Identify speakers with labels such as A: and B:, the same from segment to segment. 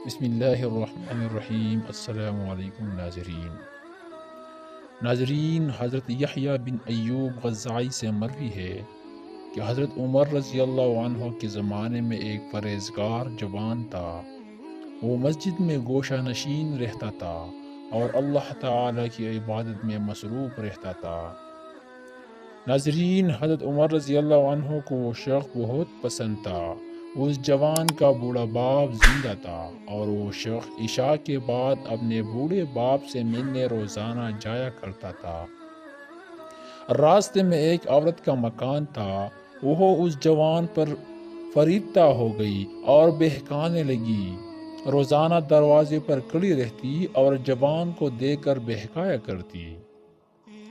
A: بسم اللہ الرحمن الرحیم۔ السلام علیکم ناظرین، حضرت یحییٰ بن ایوب غزائی سے مروی ہے کہ حضرت عمر رضی اللہ عنہ کے زمانے میں ایک پرہیزگار جوان تھا۔ وہ مسجد میں گوشہ نشین رہتا تھا اور اللہ تعالی کی عبادت میں مصروف رہتا تھا۔ ناظرین، حضرت عمر رضی اللہ عنہ کو وہ شخص بہت پسند تھا۔ اس جوان کا بوڑھا باپ زندہ تھا اور وہ شخص عشاء کے بعد اپنے بوڑھے باپ سے ملنے روزانہ جایا کرتا تھا۔ راستے میں ایک عورت کا مکان تھا۔ وہ اس جوان پر فریفتہ ہو گئی اور بہکانے لگی۔ روزانہ دروازے پر کھڑی رہتی اور جوان کو دیکھ کر بہکایا کرتی۔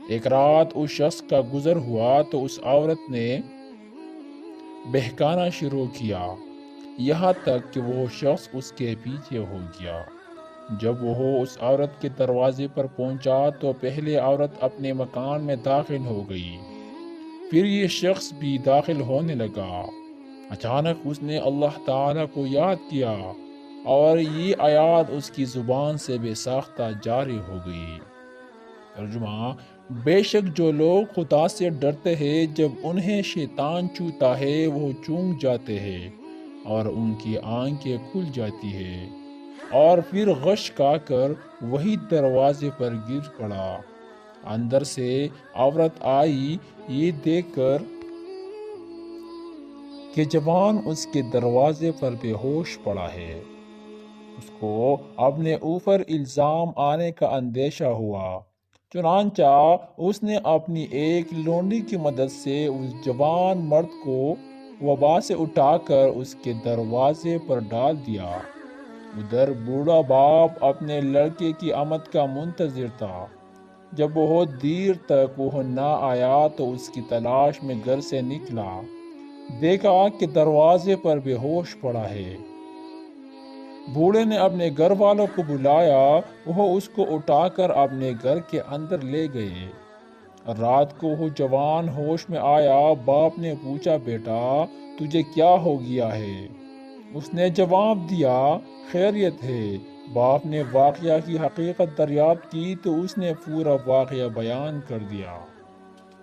A: ایک رات اس شخص کا گزر ہوا تو اس عورت نے بہکانا شروع کیا، یہاں تک کہ وہ شخص اس کے پیچھے ہو گیا۔ جب وہ اس عورت کے دروازے پر پہنچا تو پہلے عورت اپنے مکان میں داخل ہو گئی، پھر یہ شخص بھی داخل ہونے لگا۔ اچانک اس نے اللہ تعالیٰ کو یاد کیا اور یہ آیات اس کی زبان سے بے ساختہ جاری ہو گئی۔ ترجمہ: بے شک جو لوگ خدا سے ڈرتے ہیں، جب انہیں شیطان چھوتا ہے وہ چونک جاتے ہیں اور ان کی آنکھیں کھل جاتی ہیں، اور پھر غش کھا کر وہی دروازے پر گر پڑا۔ اندر سے عورت آئی، یہ دیکھ کر کہ جوان اس کے دروازے پر بے ہوش پڑا ہے۔ اس کو اپنے اوپر الزام آنے کا اندیشہ ہوا، چنانچہ اس نے اپنی ایک لونڈی کی مدد سے اس جوان مرد کو وبا سے اٹھا کر اس کے دروازے پر ڈال دیا۔ ادھر بوڑھا باپ اپنے لڑکے کی آمد کا منتظر تھا۔ جب بہت دیر تک وہ نہ آیا تو اس کی تلاش میں گھر سے نکلا، دیکھا کہ دروازے پر بے ہوش پڑا ہے۔ بوڑھے نے اپنے گھر والوں کو بلایا، وہ اس کو اٹھا کر اپنے گھر کے اندر لے گئے۔ رات کو وہ جوان ہوش میں آیا۔ باپ نے پوچھا، بیٹا تجھے کیا ہو گیا ہے؟ اس نے جواب دیا، خیریت ہے۔ باپ نے واقعہ کی حقیقت دریافت کی تو اس نے پورا واقعہ بیان کر دیا۔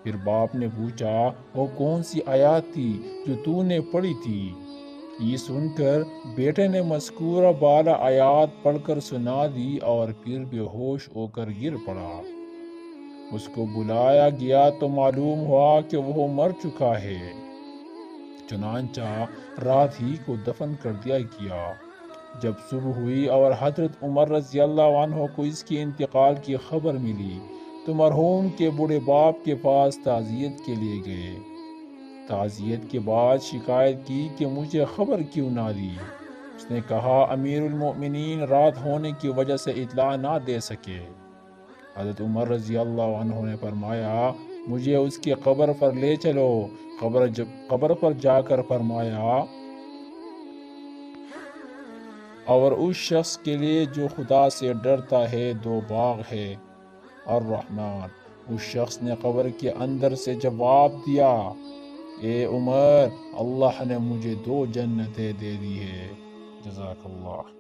A: پھر باپ نے پوچھا، وہ کون سی آیات تھی جو تو نے پڑھی تھی؟ یہ سن کر بیٹے نے مذکورہ بالا آیات پڑھ کر سنا دی اور پھر بے ہوش ہو کر گر پڑا۔ اس کو بلایا گیا تو معلوم ہوا کہ وہ مر چکا ہے۔ چنانچہ رات ہی کو دفن کر دیا گیا۔ جب صبح ہوئی اور حضرت عمر رضی اللہ عنہ کو اس کے انتقال کی خبر ملی تو مرحوم کے بوڑھے باپ کے پاس تعزیت کے لیے گئے۔ تعزیت کے بعد شکایت کی کہ مجھے خبر کیوں نہ دی؟ اس نے کہا، امیر المؤمنین رات ہونے کی وجہ سے اطلاع نہ دے سکے۔ حضرت عمر رضی اللہ عنہ نے فرمایا، مجھے اس کی قبر پر لے چلو۔ قبر پر جا کر فرمایا، اور اس شخص کے لیے جو خدا سے ڈرتا ہے دو باغ ہے، الرحمن۔ اس شخص نے قبر کے اندر سے جواب دیا، اے عمر، اللہ نے مجھے 2 جنتیں دے دی ہے۔ جزاک اللہ۔